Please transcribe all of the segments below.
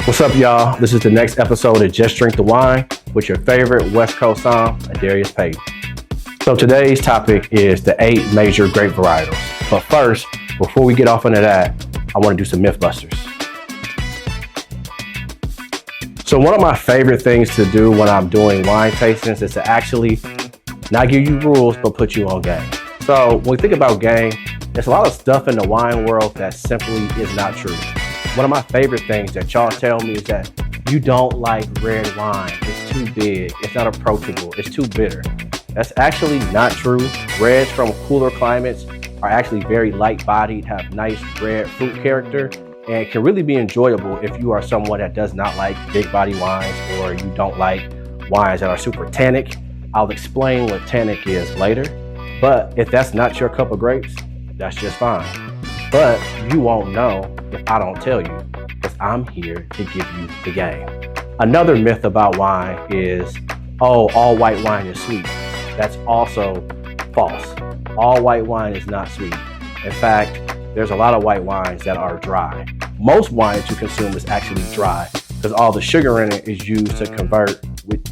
What's up, y'all? This is the next episode of Just Drink the Wine with your favorite West Coast Som, Darius Payton. So today's topic is the 8 major grape varietals. But first, before we get off into that, I want to do some myth busters. So one of my favorite things to do when I'm doing wine tastings is to actually not give you rules, but put you on game. So when we think about game, there's a lot of stuff in the wine world that simply is not true. One of my favorite things that y'all tell me is that you don't like red wine. It's too big, it's not approachable, it's too bitter. That's actually not true. Reds from cooler climates are actually very light-bodied, have nice red fruit character, and can really be enjoyable if you are someone that does not like big body wines or you don't like wines that are super tannic. I'll explain what tannic is later, but if that's not your cup of grapes, that's just fine. But you won't know if I don't tell you, because I'm here to give you the game. Another myth about wine is, oh, all white wine is sweet. That's also false. All white wine is not sweet. In fact, there's a lot of white wines that are dry. Most wine that you consume is actually dry because all the sugar in it is used to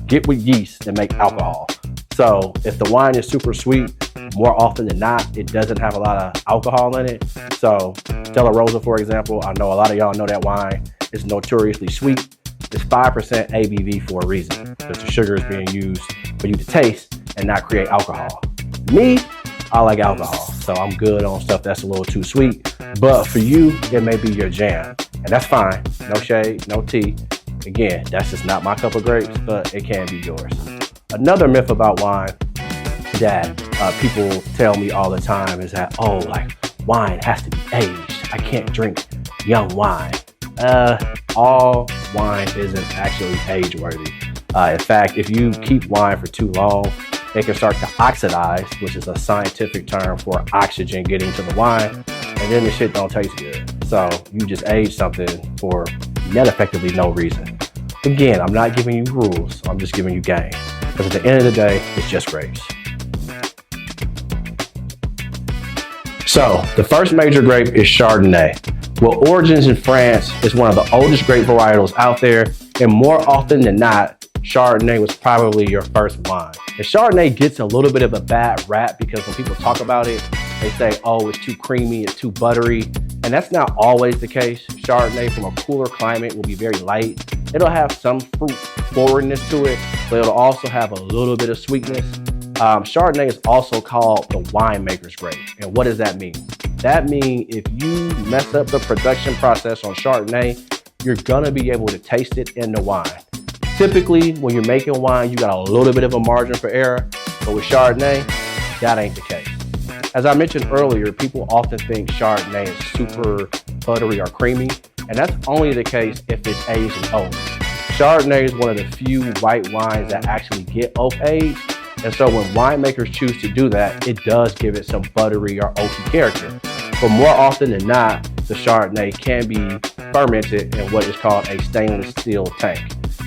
get with yeast and make alcohol. So if the wine is super sweet, more often than not, it doesn't have a lot of alcohol in it. So Stella Rosa, for example, I know a lot of y'all know that wine is notoriously sweet. It's 5% ABV for a reason, because the sugar is being used for you to taste and not create alcohol. Me, I like alcohol, so I'm good on stuff that's a little too sweet. But for you, it may be your jam, and that's fine. No shade, no tea. Again, that's just not my cup of grapes, but it can be yours. Another myth about wine that people tell me all the time is that, oh, like wine has to be aged. I can't drink young wine. All wine isn't actually age worthy. In fact, if you keep wine for too long, it can start to oxidize, which is a scientific term for oxygen getting to the wine, and then the shit don't taste good. So you just age something for net effectively no reason. Again, I'm not giving you rules, I'm just giving you game. Because at the end of the day, it's just grapes. So the first major grape is Chardonnay. Well, origins in France is one of the oldest grape varietals out there, and more often than not, Chardonnay was probably your first wine. And Chardonnay gets a little bit of a bad rap because when people talk about it, they say, oh, it's too creamy, it's too buttery. And that's not always the case. Chardonnay from a cooler climate will be very light. It'll have some fruit forwardness to it, but it'll also have a little bit of sweetness. Chardonnay is also called the winemaker's grape. And what does that mean? That means if you mess up the production process on Chardonnay, you're gonna be able to taste it in the wine. Typically, when you're making wine, you got a little bit of a margin for error, but with Chardonnay, that ain't the case. As I mentioned earlier, people often think Chardonnay is super buttery or creamy, and that's only the case if it's aged in oak. Chardonnay is one of the few white wines that actually get oak aged, and so when winemakers choose to do that, it does give it some buttery or oaky character. But more often than not, the Chardonnay can be fermented in what is called a stainless steel tank.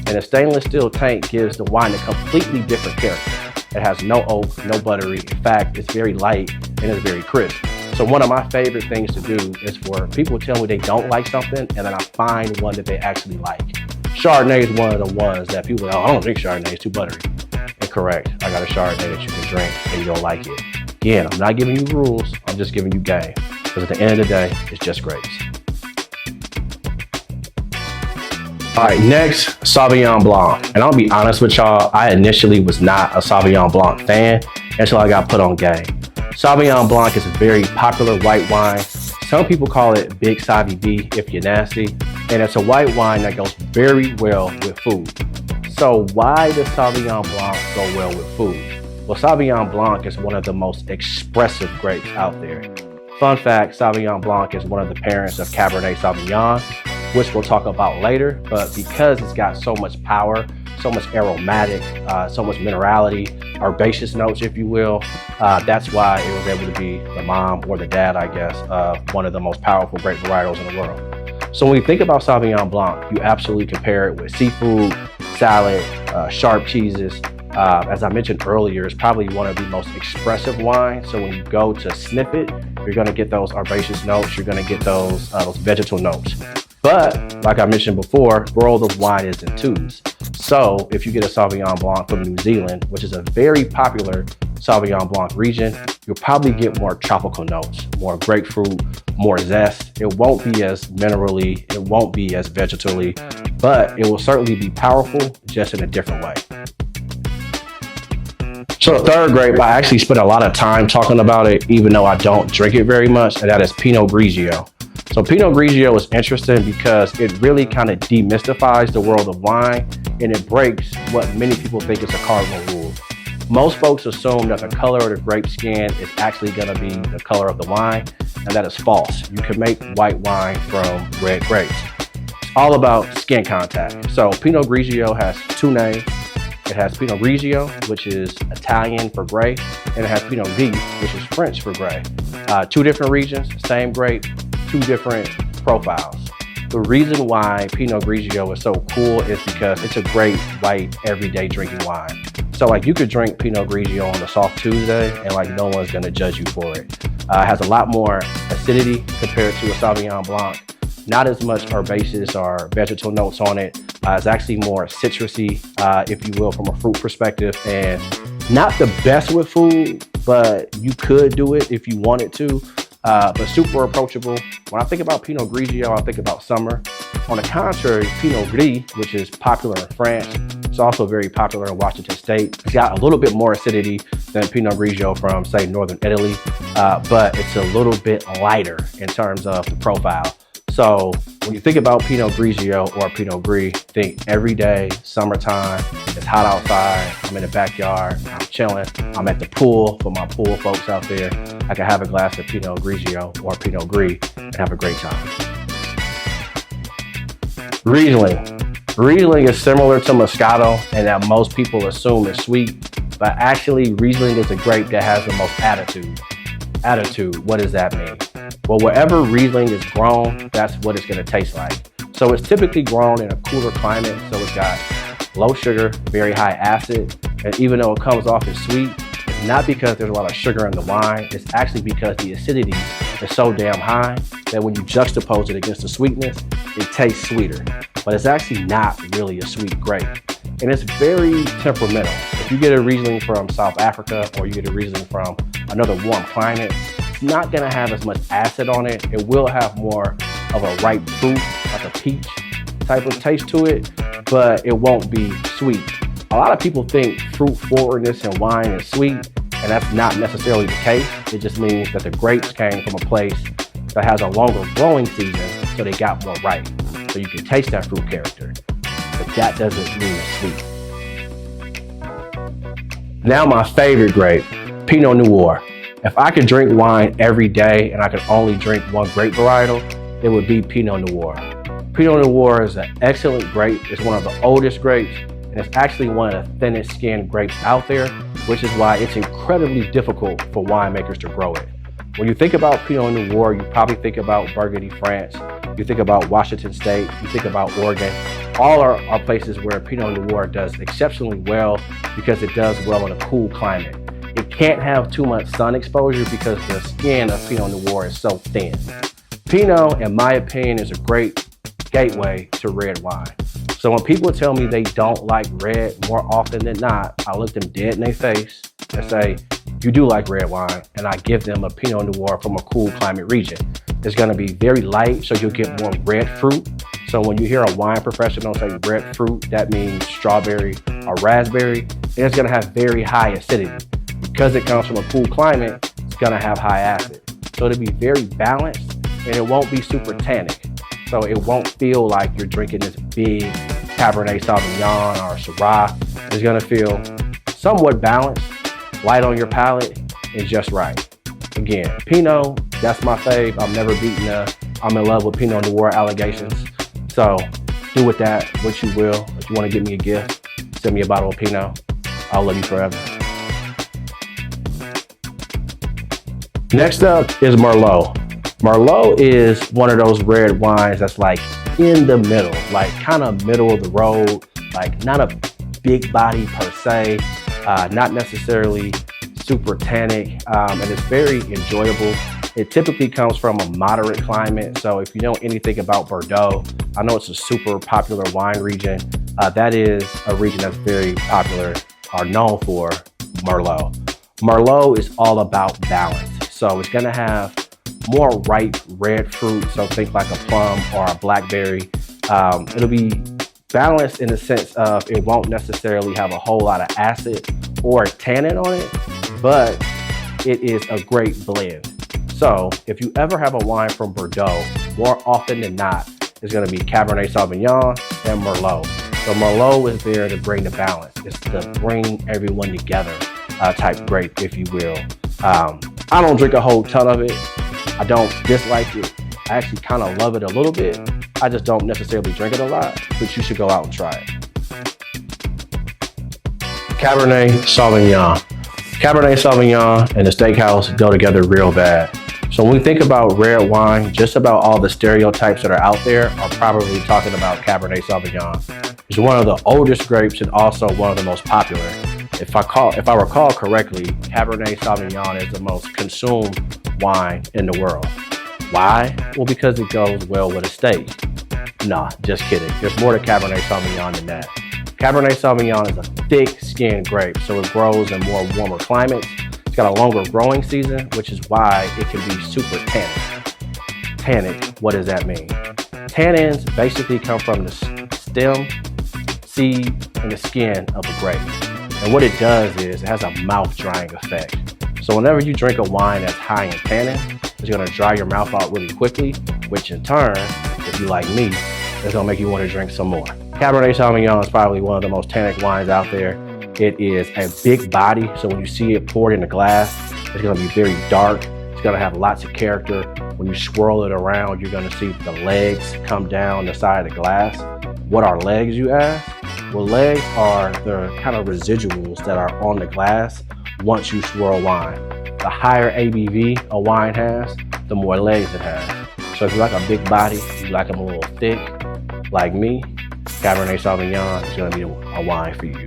And a stainless steel tank gives the wine a completely different character. It has no oak, no buttery. In fact, it's very light and it's very crisp. So one of my favorite things to do is for people to tell me they don't like something and then I find one that they actually like. Chardonnay is one of the ones that people go, I don't drink Chardonnay, it's too buttery. Incorrect. I got a Chardonnay that you can drink and you don't like it. Again, I'm not giving you rules, I'm just giving you game. Because at the end of the day, it's just grapes. All right, next, Sauvignon Blanc. And I'll be honest with y'all, I initially was not a Sauvignon Blanc fan until I got put on game. Sauvignon Blanc is a very popular white wine. Some people call it Big Sauvy B if you're nasty. And it's a white wine that goes very well with food. So why does Sauvignon Blanc go well with food? Well, Sauvignon Blanc is one of the most expressive grapes out there. Fun fact, Sauvignon Blanc is one of the parents of Cabernet Sauvignon, which we'll talk about later, but because it's got so much power, so much aromatic, so much minerality, herbaceous notes, if you will, that's why it was able to be the mom or the dad, I guess, of one of the most powerful grape varietals in the world. So when you think about Sauvignon Blanc, you absolutely compare it with seafood, salad, sharp cheeses. As I mentioned earlier, it's probably one of the most expressive wines. So when you go to sniff it, you're gonna get those herbaceous notes, you're gonna get those vegetal notes. But like I mentioned before, world of wine is in twos. So if you get a Sauvignon Blanc from New Zealand, which is a very popular Sauvignon Blanc region, you'll probably get more tropical notes, more grapefruit, more zest. It won't be as minerally, it won't be as vegetally, but it will certainly be powerful, just in a different way. So the third grape, I actually spent a lot of time talking about it, even though I don't drink it very much, and that is Pinot Grigio. So Pinot Grigio is interesting because it really kind of demystifies the world of wine, and it breaks what many people think is a cardinal rule. Most folks assume that the color of the grape skin is actually going to be the color of the wine, and that is false. You can make white wine from red grapes. It's all about skin contact. So Pinot Grigio has two names. It has Pinot Grigio, which is Italian for gray, and it has Pinot Gris, which is French for gray. Two different regions, same grape, two different profiles. The reason why Pinot Grigio is so cool is because it's a great white everyday drinking wine. So like you could drink Pinot Grigio on a soft Tuesday and like no one's gonna judge you for it. It has a lot more acidity compared to a Sauvignon Blanc. Not as much herbaceous or vegetal notes on it. It's actually more citrusy, if you will, from a fruit perspective, and not the best with food, but you could do it if you wanted to. But super approachable. When I think about Pinot Grigio, I think about summer. On the contrary, Pinot Gris, which is popular in France, it's also very popular in Washington State. It's got a little bit more acidity than Pinot Grigio from, say, Northern Italy, but it's a little bit lighter in terms of the profile. So when you think about Pinot Grigio or Pinot Gris, think every day, summertime, it's hot outside, I'm in the backyard, I'm chilling, I'm at the pool for my pool folks out there. I can have a glass of Pinot Grigio or Pinot Gris and have a great time. Riesling. Riesling is similar to Moscato in that most people assume it's sweet, but actually Riesling is a grape that has the most attitude. Attitude, what does that mean? Well, wherever Riesling is grown, that's what it's going to taste like. So it's typically grown in a cooler climate, so it's got low sugar, very high acid, and even though it comes off as sweet, it's not because there's a lot of sugar in the wine, it's actually because the acidity is so damn high that when you juxtapose it against the sweetness, it tastes sweeter. But it's actually not really a sweet grape. And it's very temperamental. If you get a Riesling from South Africa or you get a Riesling from another warm climate, it's not gonna have as much acid on it. It will have more of a ripe fruit, like a peach type of taste to it, but it won't be sweet. A lot of people think fruit forwardness in wine is sweet, and that's not necessarily the case. It just means that the grapes came from a place that has a longer growing season, so they got more ripe. So you can taste that fruit character, but that doesn't mean it's sweet. Now my favorite grape, Pinot Noir. If I could drink wine every day and I could only drink one grape varietal, it would be Pinot Noir. Pinot Noir is an excellent grape. It's one of the oldest grapes, and it's actually one of the thinnest skinned grapes out there, which is why it's incredibly difficult for winemakers to grow it. When you think about Pinot Noir, you probably think about Burgundy, France. You think about Washington State. You think about Oregon. All are places where Pinot Noir does exceptionally well because it does well in a cool climate. It can't have too much sun exposure because the skin of Pinot Noir is so thin. Pinot, in my opinion, is a great gateway to red wine. So when people tell me they don't like red, more often than not, I look them dead in their face and say, you do like red wine, and I give them a Pinot Noir from a cool climate region. It's gonna be very light, so you'll get more red fruit. So when you hear a wine professional say red fruit, that means strawberry or raspberry, and it's gonna have very high acidity. Because it comes from a cool climate, it's gonna have high acid. So it'll be very balanced, and it won't be super tannic. So it won't feel like you're drinking this big Cabernet Sauvignon or Syrah. It's gonna feel somewhat balanced, light on your palate, and just right. Again, Pinot, that's my fave. I'm never beating I'm in love with Pinot Noir allegations. So do with that what you will. If you wanna give me a gift, send me a bottle of Pinot. I'll love you forever. Next up is Merlot. Merlot is one of those red wines that's like in the middle, like kind of middle of the road, like not a big body per se, not necessarily super tannic, and it's very enjoyable. It typically comes from a moderate climate. So if you know anything about Bordeaux, I know it's a super popular wine region. That is a region that's very popular or known for Merlot. Merlot is all about balance. So it's gonna have more ripe red fruit. So think like a plum or a blackberry. It'll be balanced in the sense of it won't necessarily have a whole lot of acid or tannin on it, but it is a great blend. So if you ever have a wine from Bordeaux, more often than not, it's gonna be Cabernet Sauvignon and Merlot. So Merlot is there to bring the balance. It's to bring everyone together type grape, if you will. I don't drink a whole ton of it. I don't dislike it. I actually kind of love it a little bit. I just don't necessarily drink it a lot, but you should go out and try it. Cabernet Sauvignon. Cabernet Sauvignon and the steakhouse go together real bad. So when we think about red wine, just about all the stereotypes that are out there are probably talking about Cabernet Sauvignon. It's one of the oldest grapes and also one of the most popular. If I recall correctly, Cabernet Sauvignon is the most consumed wine in the world. Why? Well, because it goes well with a steak. Nah, just kidding. There's more to Cabernet Sauvignon than that. Cabernet Sauvignon is a thick-skinned grape, so it grows in more warmer climates. It's got a longer growing season, which is why it can be super tannic. Tannic, what does that mean? Tannins basically come from the stem, seed, and the skin of a grape. And what it does is it has a mouth-drying effect. So whenever you drink a wine that's high in tannin, it's gonna dry your mouth out really quickly, which in turn, if you like me, it's gonna make you wanna drink some more. Cabernet Sauvignon is probably one of the most tannic wines out there. It is a big body, so when you see it poured in a glass, it's gonna be very dark. It's gonna have lots of character. When you swirl it around, you're gonna see the legs come down the side of the glass. What are legs, you ask? Well, legs are the kind of residuals that are on the glass once you swirl wine. The higher ABV a wine has, the more legs it has. So if you like a big body, you like them a little thick, like me, Cabernet Sauvignon is gonna be a wine for you.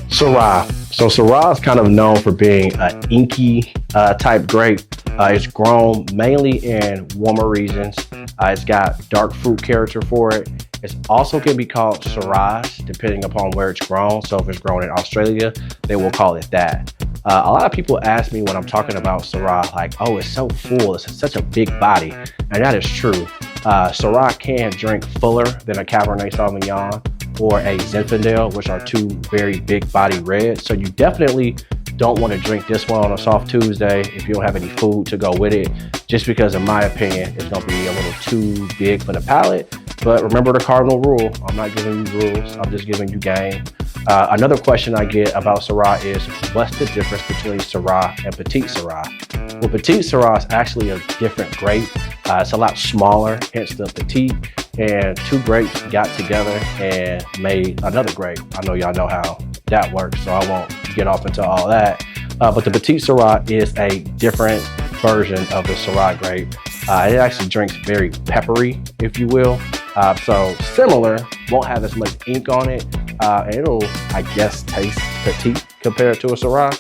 Syrah. So Syrah is kind of known for being an inky type grape. It's grown mainly in warmer regions. It's got dark fruit character for it. It's also can be called Syrah, depending upon where it's grown. So if it's grown in Australia, they will call it that. A lot of people ask me when I'm talking about Syrah, like, oh, it's so full, it's such a big body. And that is true. Syrah can drink fuller than a Cabernet Sauvignon or a Zinfandel, which are two very big body reds. So you definitely don't want to drink this one on a soft Tuesday if you don't have any food to go with it, just because in my opinion, it's going to be a little too big for the palate. But remember the cardinal rule, I'm not giving you rules, I'm just giving you game. Another question I get about Syrah is, what's the difference between Syrah and Petite Syrah? Well, Petite Syrah is actually a different grape. It's a lot smaller, hence the Petite, and two grapes got together and made another grape. I know y'all know how that works, so I won't get off into all that. But the Petite Syrah is a different version of the Syrah grape. It actually drinks very peppery, if you will. So similar, won't have as much ink on it. And it'll, I guess, taste petite compared to a Syrah.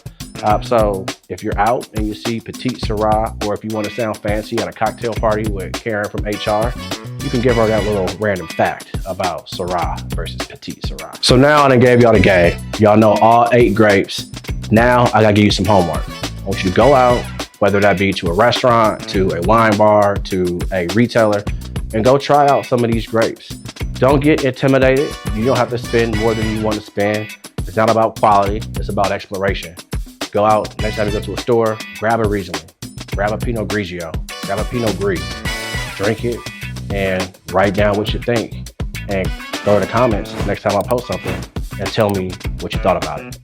So if you're out and you see Petite Syrah, or if you want to sound fancy at a cocktail party with Karen from HR, you can give her that little random fact about Syrah versus Petite Syrah. So now I done gave y'all the game. Y'all know all 8 grapes. Now I gotta give you some homework. I want you to go out, whether that be to a restaurant, to a wine bar, to a retailer, and go try out some of these grapes. Don't get intimidated. You don't have to spend more than you want to spend. It's not about quality, it's about exploration. Go out, next time you go to a store, grab a Riesling, grab a Pinot Grigio, grab a Pinot Gris, drink it, and write down what you think. And go in the comments next time I post something and tell me what you thought about it.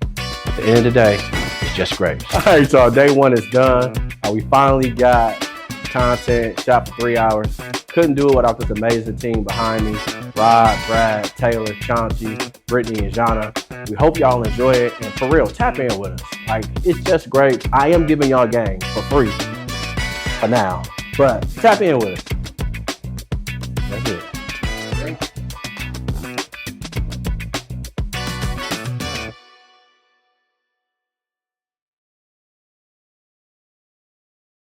At the end of the day, it's just grapes. All right, so day 1 is done. We finally got content, shot for 3 hours. Couldn't do it without this amazing team behind me. Rod, Brad, Taylor, Chauncey, Brittany, and Jana. We hope y'all enjoy it. And for real, tap in with us. Like, it's just grapes. I am giving y'all game for free for now. But tap in with us. That's it.